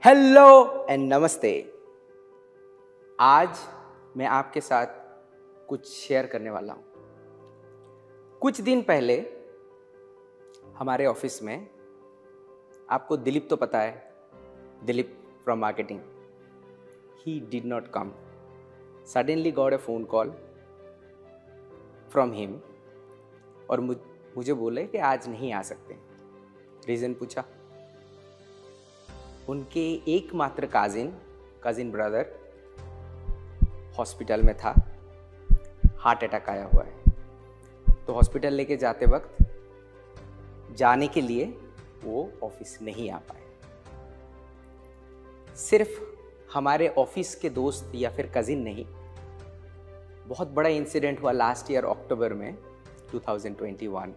Hello and नमस्ते। आज मैं आपके साथ कुछ शेयर करने वाला हूँ। कुछ दिन पहले हमारे ऑफिस में, आपको दिलीप तो पता है, Dilip from marketing, he did not come. Suddenly got a phone call from him और मुझे बोले कि आज नहीं आ सकते। रीज़न पूछा। उनके एकमात्र कजिन ब्रदर हॉस्पिटल में था, हार्ट अटैक आया हुआ है। तो हॉस्पिटल लेके जाते वक्त जाने के लिए वो ऑफिस नहीं आ पाए। सिर्फ हमारे ऑफिस के दोस्त या फिर कजिन नहीं, बहुत बड़ा इंसिडेंट हुआ लास्ट ईयर अक्टूबर में 2021।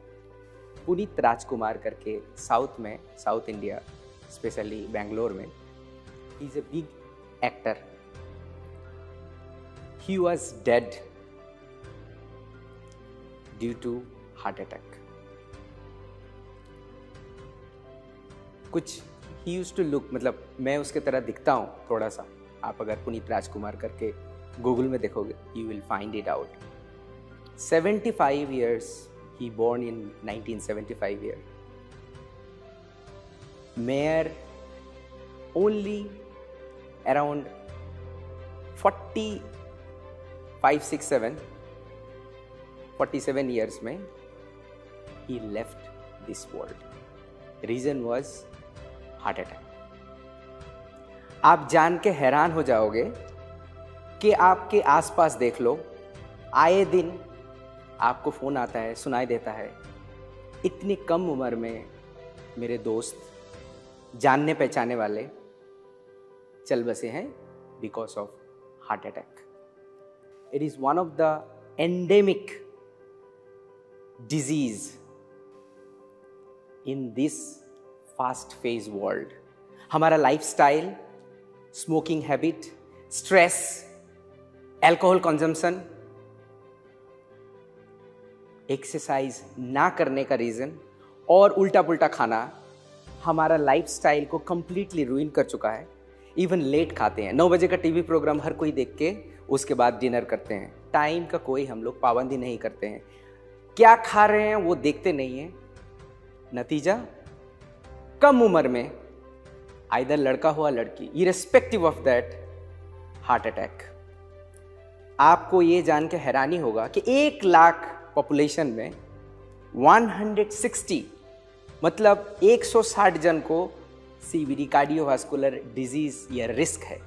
पुनीत राजकुमार करके साउथ इंडिया, स्पेशली बेंगलोर में, he is a big actor. He was dead due to heart attack. कुछ he used to look, मतलब मैं उसके तरह दिखता हूँ थोड़ा सा। आप अगर पुनीत राजकुमार करके गूगल में देखोगे, you will find it out. 75 years, he born in 1975 year. Mayor only around 47 years में he left this world. Reason was heart attack. आप जान के हैरान हो जाओगे कि आपके आसपास देख लो, आए दिन आपको फोन आता है, सुनाई देता है, इतनी कम उम्र में मेरे दोस्त, जानने पहचाने वाले चल बसे हैं because of heart attack. It is one of the endemic disease in this fast phase world. हमारा lifestyle, smoking habit, stress, alcohol consumption, exercise ना करने का रीजन और उल्टा पुल्टा खाना हमारा लाइफस्टाइल को कंप्लीटली रूइन कर चुका है। इवन लेट खाते हैं, 9 बजे का टीवी प्रोग्राम हर कोई देख के उसके बाद डिनर करते हैं। टाइम का कोई हम लोग पाबंदी नहीं करते हैं, क्या खा रहे हैं वो देखते नहीं हैं। नतीजा, कम उम्र में आइदर लड़का हुआ लड़की, irrespective of that, heart attack. आपको ये जान के हैरानी होगा कि 1 लाख पॉपुलेशन में 160, मतलब 160 जन को सीवीडी, कार्डियोवास्कुलर डिजीज या रिस्क है।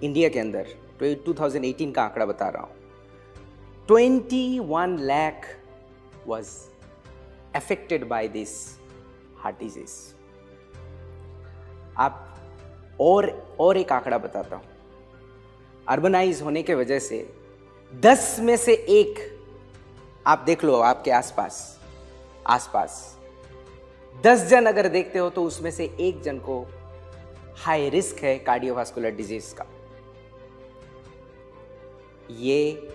इंडिया के अंदर 2018 का आंकड़ा बता रहा हूं, 21 lakh was affected by this heart disease. आप और एक आंकड़ा बताता हूं, अर्बनाइज होने के वजह से 10 में से 1, आप देख लो आपके आसपास 10 जन अगर देखते हो तो उसमें से 1 जन को हाई रिस्क है कार्डियोवास्कुलर डिजीज का। ये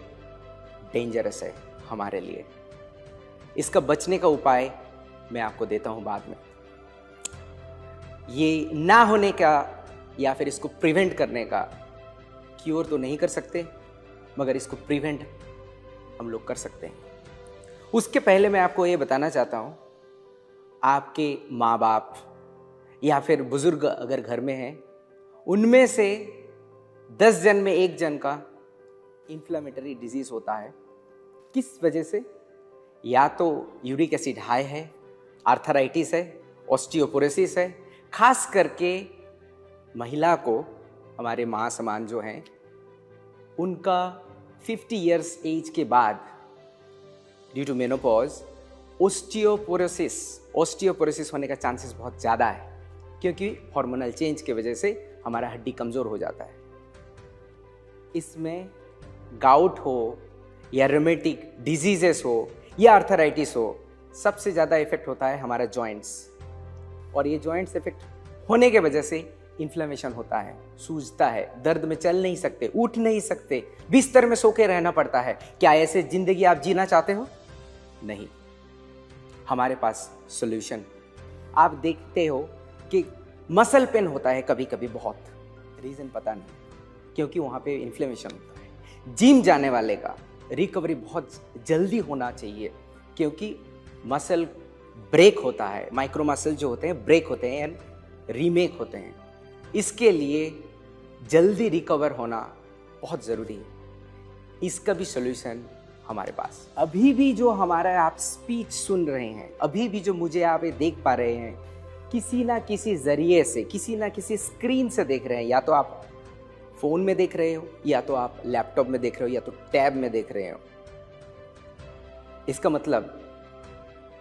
डेंजरस है हमारे लिए। इसका बचने का उपाय मैं आपको देता हूं बाद में। ये ना होने का या फिर इसको प्रिवेंट करने का क्योर तो नहीं कर सकते, मगर इसको प्रिवेंट हम लोग कर सकते हैं। उसके पहले मैं आपको ये बताना चाहता हूं, आपके माँ बाप या फिर बुजुर्ग अगर घर में हैं, उनमें से 10 जन में 1 जन का इन्फ्लेमेटरी डिजीज होता है। किस वजह से? या तो यूरिक एसिड हाई है, आर्थराइटिस है, ऑस्टियोपोरोसिस है। खास करके महिला को, हमारे माँ समान जो हैं, उनका 50 इयर्स एज के बाद ड्यू टू मेनोपॉज ओस्टियोपोरोसिस होने का चांसेस बहुत ज़्यादा है, क्योंकि हार्मोनल चेंज की वजह से हमारा हड्डी कमज़ोर हो जाता है। इसमें गाउट हो या रोमेटिक डिजीजेस हो या आर्थराइटिस हो, सबसे ज़्यादा इफेक्ट होता है हमारा जॉइंट्स। और ये जॉइंट्स इफेक्ट होने के वजह से इन्फ्लेमेशन होता है, सूजता है, दर्द में चल नहीं सकते, उठ नहीं सकते, बिस्तर में सो के रहना पड़ता है। क्या ऐसे जिंदगी आप जीना चाहते हो? नहीं। हमारे पास सॉल्यूशन, आप देखते हो कि मसल पेन होता है कभी कभी, बहुत रीज़न पता नहीं, क्योंकि वहाँ पे इन्फ्लेमेशन होता है। जिम जाने वाले का रिकवरी बहुत जल्दी होना चाहिए, क्योंकि मसल ब्रेक होता है, माइक्रो मसल जो होते हैं ब्रेक होते हैं एंड रीमेक होते हैं। इसके लिए जल्दी रिकवर होना बहुत ज़रूरी है। इसका भी सोल्यूशन हमारे पास अभी भी, जो हमारा आप स्पीच सुन रहे हैं, अभी भी जो मुझे आप ये देख पा रहे हैं, किसी ना किसी ज़रिए से, किसी ना किसी स्क्रीन से देख रहे हैं। या तो आप फ़ोन में देख रहे हो, या तो आप लैपटॉप में देख रहे हो, या तो टैब में देख रहे हो। इसका मतलब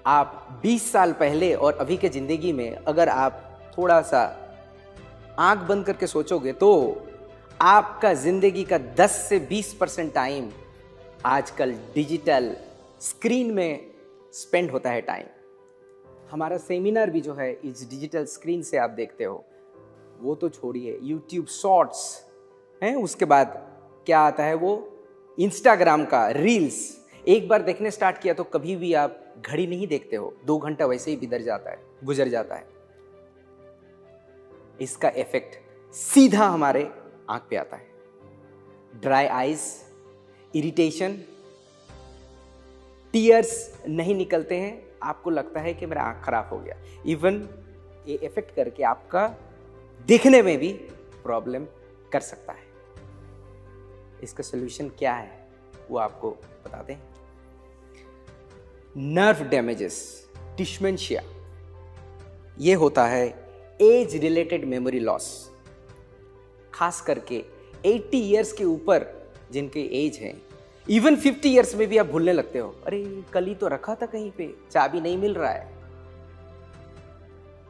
आप 20 साल पहले और अभी के ज़िंदगी में अगर आप थोड़ा सा आंख बंद करके सोचोगे तो आपका ज़िंदगी का 10 से 20% टाइम आजकल डिजिटल स्क्रीन में स्पेंड होता है टाइम। हमारा सेमिनार भी जो है इस डिजिटल स्क्रीन से आप देखते हो। वो तो छोड़िए, यूट्यूब शॉर्ट्स हैं, उसके बाद क्या आता है वो इंस्टाग्राम का रील्स। एक बार देखने स्टार्ट किया तो कभी भी आप घड़ी नहीं देखते हो, 2 घंटा वैसे ही गुजर जाता है। इसका इफेक्ट सीधा हमारे आंख पे आता है। ड्राई आइज, इरिटेशन, टीयर्स नहीं निकलते हैं, आपको लगता है कि मेरा आंख खराब हो गया। इवन ये इफेक्ट करके आपका दिखने में भी प्रॉब्लम कर सकता है। इसका सलूशन क्या है वो आपको बताते हैं। नर्व डैमेजेस, डिमेंशिया, ये होता है एज रिलेटेड मेमोरी लॉस। खास करके 80 इयर्स के ऊपर जिनके एज हैं, इवन 50 इयर्स में भी आप भूलने लगते हो। अरे कल ही तो रखा था कहीं पे, चाबी नहीं मिल रहा है।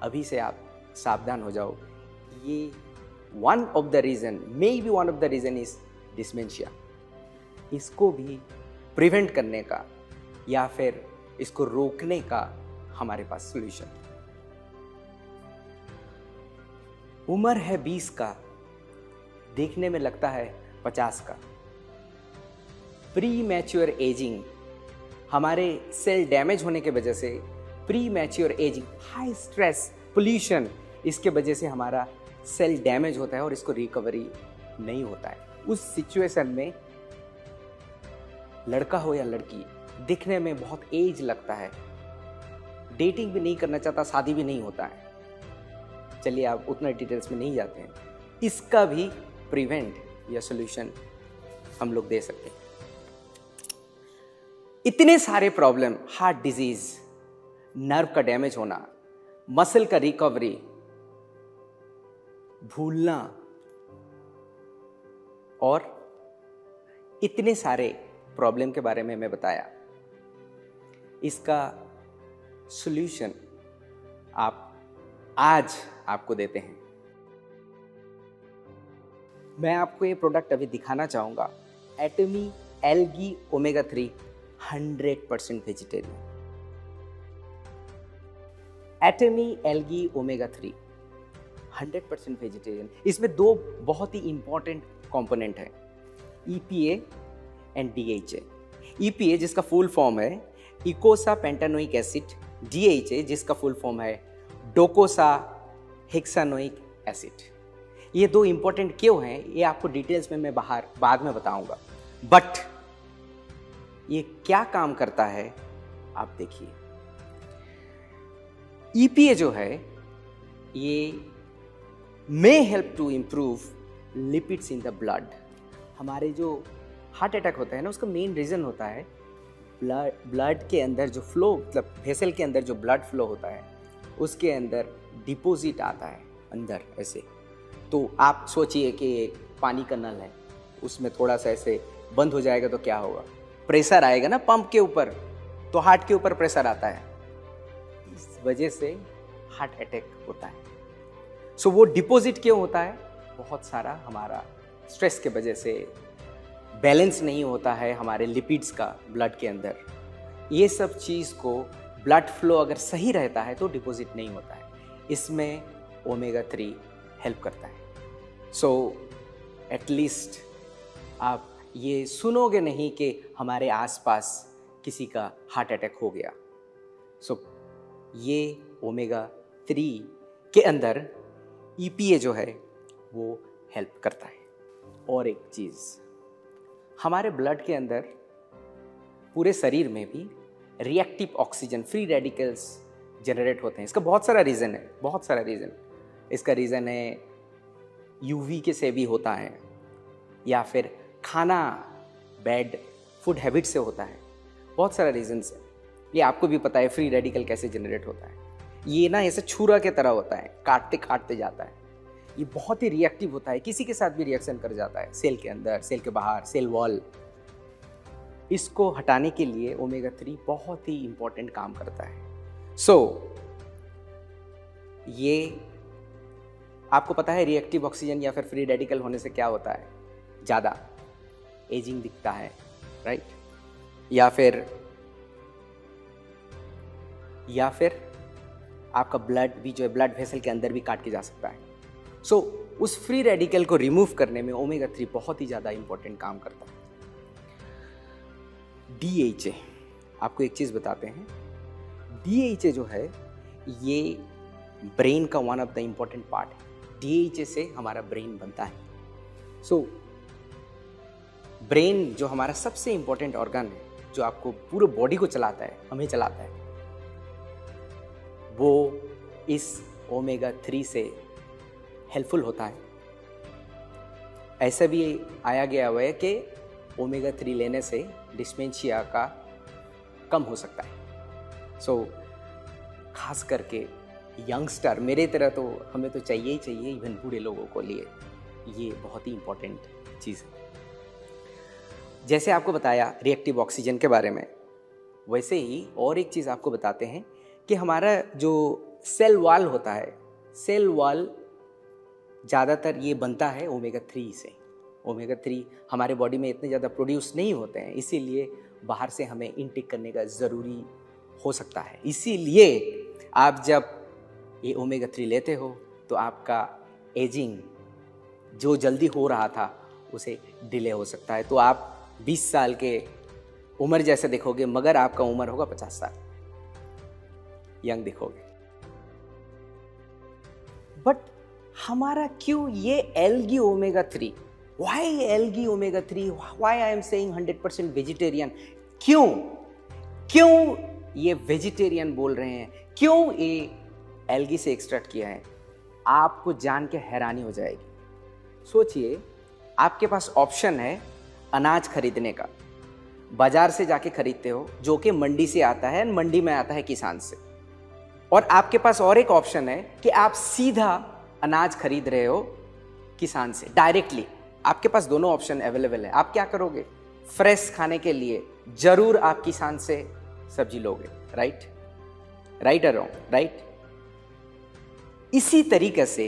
अभी से आप सावधान हो जाओ। ये one of the reason is dementia. इसको भी प्रिवेंट करने का या फिर इसको रोकने का हमारे पास सॉल्यूशन। उम्र है 20 का, देखने में लगता है 50 का। प्री मैच्योर एजिंग, हमारे सेल डैमेज होने के वजह से pre mature ageing, high stress, pollution, इसके वजह से हमारा सेल डैमेज होता है और इसको रिकवरी नहीं होता है। उस सिचुएशन में लड़का हो या लड़की, दिखने में बहुत एज लगता है, डेटिंग भी नहीं करना चाहता, शादी भी नहीं होता है। चलिए आप उतना डिटेल्स में नहीं जाते हैं। इसका भी प्रिवेंट या सॉल्यूशन हम लोग दे सकते हैं। इतने सारे प्रॉब्लम, हार्ट डिजीज, नर्व का डैमेज होना, मसल का रिकवरी, भूलना, और इतने सारे प्रॉब्लम के बारे में मैं बताया। इसका सॉल्यूशन आज आपको देते हैं। मैं आपको ये प्रोडक्ट अभी दिखाना चाहूँगा, Atomy algae omega 3 100% vegetarian. Atomy algae omega 3 100% vegetarian. इसमें 2 बहुत ही इंपॉर्टेंट कंपोनेंट है, EPA एंड DHA। EPA जिसका फुल फॉर्म है इकोसा पेंटानोइक एसिड, DHA जिसका फुल फॉर्म है डोकोसा हेक्सानोइक एसिड। ये 2 इंपॉर्टेंट क्यों हैं ये आपको डिटेल्स में मैं बाद में बताऊंगा, बट ये क्या काम करता है आप देखिए। EPA जो है ये may help to improve lipids in the blood. हमारे जो हार्ट अटैक होता है ना, उसका मेन रीज़न होता है ब्लड के अंदर जो फ्लो, मतलब वेसल के अंदर जो ब्लड फ्लो होता है उसके अंदर डिपॉजिट आता है अंदर ऐसे। तो आप सोचिए कि पानी का नल है, उसमें थोड़ा सा ऐसे बंद हो जाएगा तो क्या होगा, प्रेशर आएगा ना पंप के ऊपर, तो हार्ट के ऊपर प्रेशर आता है, इस वजह से हार्ट अटैक होता है। सो वो डिपॉजिट क्यों होता है, बहुत सारा हमारा स्ट्रेस के वजह से बैलेंस नहीं होता है हमारे लिपिड्स का ब्लड के अंदर। ये सब चीज़ को ब्लड फ्लो अगर सही रहता है तो डिपॉजिट नहीं होता है। इसमें ओमेगा 3 हेल्प करता है। सो एटलीस्ट आप ये सुनोगे नहीं कि हमारे आसपास किसी का हार्ट अटैक हो गया। सो ये ओमेगा 3 के अंदर EPA जो है वो हेल्प करता है। और एक चीज़, हमारे ब्लड के अंदर पूरे शरीर में भी reactive oxygen, free radicals generate होते हैं। इसका बहुत सारा रीज़न है, बहुत सारा रीज़न। इसका रीज़न है UV के से भी होता है, या फिर खाना बैड फूड हैबिट से होता है, बहुत सारा रीजंस है। ये आपको भी पता है फ्री रेडिकल कैसे जनरेट होता है। ये ना ऐसे छुरा के तरह होता है, काटते काटते जाता है। ये बहुत ही रिएक्टिव होता है, किसी के साथ भी रिएक्शन कर जाता है, सेल के अंदर, सेल के बाहर, सेल वॉल। इसको हटाने के लिए ओमेगा 3 बहुत ही इंपॉर्टेंट काम करता है। ये आपको पता है रिएक्टिव ऑक्सीजन या फिर फ्री रेडिकल होने से क्या होता है? ज़्यादा एजिंग दिखता है, राइट? या फिर आपका ब्लड भी जो है ब्लड वेसल के अंदर भी काट के जा सकता है। उस फ्री रेडिकल को रिमूव करने में ओमेगा 3 बहुत ही ज़्यादा इंपॉर्टेंट काम करता है। DHA, आपको एक चीज़ बताते हैं, DHA जो है ये ब्रेन का one of the important part है। DHA से हमारा ब्रेन बनता है। ब्रेन जो हमारा सबसे इम्पॉर्टेंट ऑर्गन है, जो आपको पूरे बॉडी को चलाता है, हमें चलाता है, वो इस ओमेगा 3 से हेल्पफुल होता है। ऐसा भी आया गया हुआ है कि ओमेगा 3 लेने से डिस्मेंशिया का कम हो सकता है। खास करके यंगस्टर, मेरे तरह तो हमें तो चाहिए ही चाहिए, इवन बूढ़े लोगों को लिए ये बहुत ही इम्पोर्टेंट चीज़ है। जैसे आपको बताया रिएक्टिव ऑक्सीजन के बारे में, वैसे ही और एक चीज़ आपको बताते हैं कि हमारा जो सेल वॉल होता है, सेल वॉल ज़्यादातर ये बनता है ओमेगा 3 से। ओमेगा 3 हमारे बॉडी में इतने ज़्यादा प्रोड्यूस नहीं होते हैं, इसीलिए बाहर से हमें इनटेक करने का ज़रूरी हो सकता है। इसीलिए आप जब ये ओमेगा 3 लेते हो तो आपका एजिंग जो जल्दी हो रहा था उसे डिले हो सकता है। तो आप 20 साल के उम्र जैसे दिखोगे, मगर आपका उम्र होगा 50 साल, यंग दिखोगे। बट हमारा क्यों ये algae omega 3, why algae omega 3, why I am saying 100% vegetarian, क्यों ये वेजिटेरियन बोल रहे हैं, क्यों ये एल्गी से एक्सट्रैक्ट किया है? आपको जान के हैरानी हो जाएगी। सोचिए, आपके पास ऑप्शन है अनाज खरीदने का, बाजार से जाके खरीदते हो, जो कि मंडी से आता है, मंडी में आता है किसान से। और आपके पास और एक ऑप्शन है कि आप सीधा अनाज खरीद रहे हो किसान से डायरेक्टली। आपके पास दोनों ऑप्शन अवेलेबल है। आप क्या करोगे? फ्रेश खाने के लिए जरूर आप किसान से सब्जी लोगे, राइट और रॉन्ग, राइट? इसी तरीके से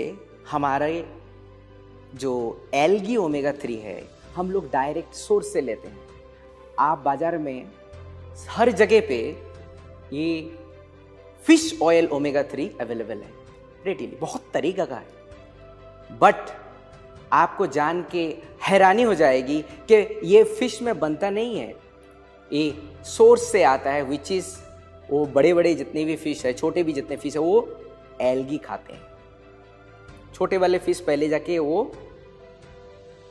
हमारे जो एल्गी ओमेगा 3 है, हम लोग डायरेक्ट सोर्स से लेते हैं। आप बाजार में हर जगह पे ये फिश ऑयल ओमेगा 3 अवेलेबल है रेडीली, बहुत तरीका का है। बट आपको जान के हैरानी हो जाएगी कि ये फिश में बनता नहीं है, ये सोर्स से आता है, विच इज वो बड़े बड़े जितने भी फिश है, छोटे भी जितने फिश है, वो एल्गी खाते हैं। छोटे वाले फिश पहले जाके वो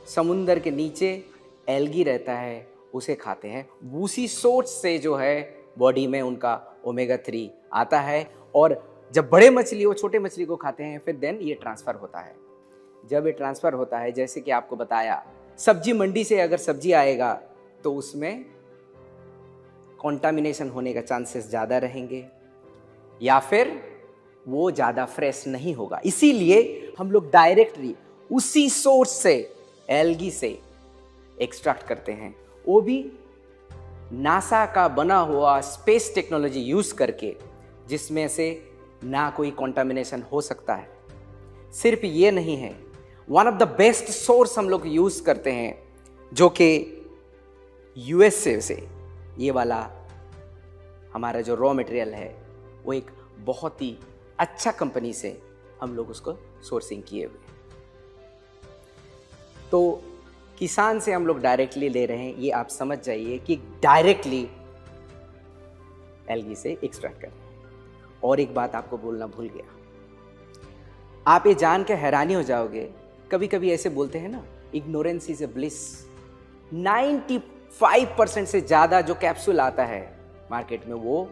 समुंदर के नीचे एल्गी रहता है, उसे खाते हैं। उसी सोर्स से जो है बॉडी में उनका ओमेगा 3 आता है। और जब बड़े मछली वो छोटे मछली को खाते हैं, फिर देन ये ट्रांसफ़र होता है। जब ये ट्रांसफ़र होता है, जैसे कि आपको बताया, सब्जी मंडी से अगर सब्जी आएगा तो उसमें कॉन्टामिनेशन होने का चांसेस ज़्यादा रहेंगे, या फिर वो ज़्यादा फ्रेश नहीं होगा। इसीलिए हम लोग डायरेक्टली उसी सोर्स से एल्गी से एक्सट्रैक्ट करते हैं, वो भी नासा का बना हुआ स्पेस टेक्नोलॉजी यूज़ करके, जिसमें से ना कोई कॉन्टामिनेशन हो सकता है। सिर्फ ये नहीं है, one of the best source हम लोग यूज़ करते हैं, जो कि USA से ये वाला हमारा जो रॉ मटेरियल है, वो एक बहुत ही अच्छा कंपनी से हम लोग उसको सोर्सिंग किए हुए। तो किसान से हम लोग डायरेक्टली ले रहे हैं, ये आप समझ जाइए कि डायरेक्टली एल्गी से एक्सट्रैक्ट कर रहे हैं। और एक बात आपको बोलना भूल गया, आप ये जान के हैरानी हो जाओगे, कभी कभी ऐसे बोलते हैं ना, इग्नोरेंस इज ए ब्लिस। 95% से ज़्यादा जो कैप्सूल आता है मार्केट में वो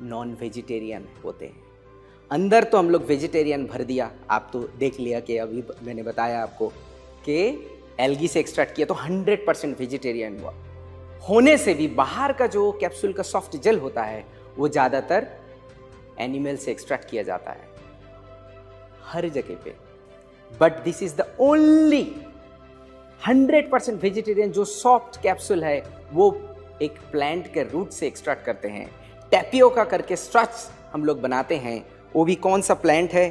नॉन वेजिटेरियन होते हैं। अंदर तो हम लोग वेजिटेरियन भर दिया, आप तो देख लिया कि अभी मैंने बताया आपको कि एल्गी से एक्सट्रैक्ट किया तो 100% वेजिटेरियन हुआ। होने से भी बाहर का जो कैप्सूल का सॉफ्ट जेल होता है वो ज़्यादातर एनिमल से एक्सट्रैक्ट किया जाता है हर जगह पे। But this is the only 100% vegetarian जो सॉफ्ट कैप्सूल है, वो एक प्लांट के रूट से एक्सट्रैक्ट करते हैं। टैपियोका करके स्टार्च हम लोग बनाते हैं, वो भी कौन सा प्लांट है,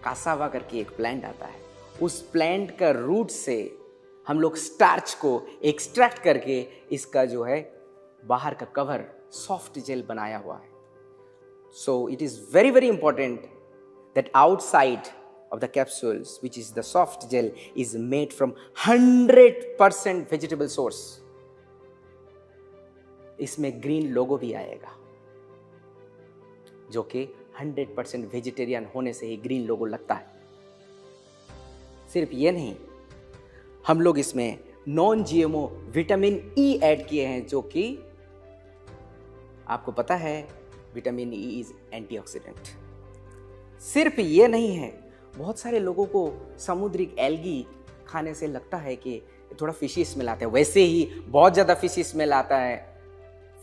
कासावा करके एक प्लांट आता है, उस प्लांट का रूट से हम लोग स्टार्च को एक्सट्रैक्ट करके इसका जो है बाहर का कवर सॉफ्ट जेल बनाया हुआ है। So it is very very important that outside of the capsules, which is the soft gel, is made from 100% vegetable source. इसमें ग्रीन लोगो भी आएगा, जो कि 100% वेजिटेरियन होने से ही ग्रीन लोगो लगता है। सिर्फ ये नहीं, हम लोग इसमें non GMO vitamin E add किए हैं, जो कि आपको पता है विटामिन ई इज एंटीऑक्सीडेंट। सिर्फ ये नहीं है, बहुत सारे लोगों को समुद्री एल्गी खाने से लगता है कि थोड़ा फिशी स्मेल आता है, वैसे ही बहुत ज़्यादा फिशी स्मेल आता है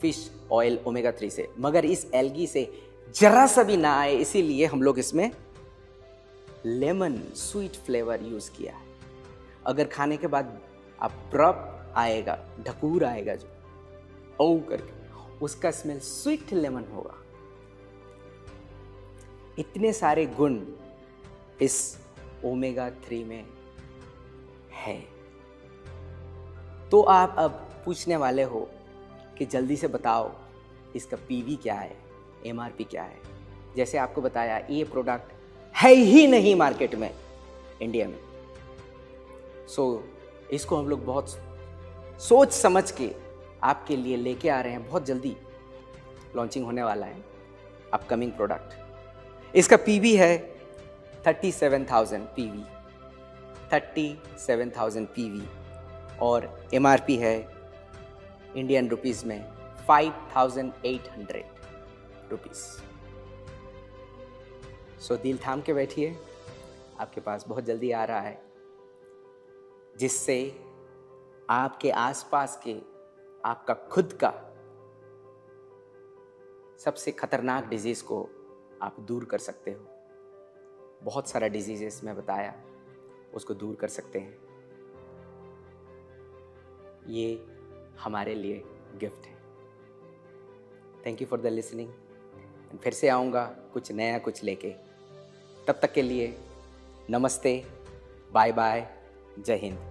फिश ऑयल ओमेगा 3 से, मगर इस एल्गी से जरा सा भी ना आए, इसीलिए हम लोग इसमें लेमन स्वीट फ्लेवर यूज़ किया है। अगर खाने के बाद आप ब्रप आएगा, ढकूर आएगा जो ओ करके, उसका स्मेल स्वीट लेमन होगा। इतने सारे गुण इस ओमेगा 3 में है। तो आप अब पूछने वाले हो कि जल्दी से बताओ इसका पीवी क्या है, एमआरपी क्या है। जैसे आपको बताया, ये प्रोडक्ट है ही नहीं मार्केट में इंडिया में। सो इसको हम लोग बहुत सोच समझ के आपके लिए लेके आ रहे हैं। बहुत जल्दी लॉन्चिंग होने वाला है अपकमिंग प्रोडक्ट। इसका पीवी है 37,000 पीवी, 37,000 पीवी, और एमआरपी है इंडियन रुपीस में 5,800 रुपीस। सो दिल थाम के बैठिए, आपके पास बहुत जल्दी आ रहा है, जिससे आपके आसपास के आपका खुद का सबसे खतरनाक डिजीज को आप दूर कर सकते हो। बहुत सारा डिजीजेस मैं बताया, उसको दूर कर सकते हैं। ये हमारे लिए गिफ्ट है। Thank you for the listening. फिर से आऊँगा कुछ नया कुछ लेके। तब तक के लिए नमस्ते, बाय बाय, जय हिंद।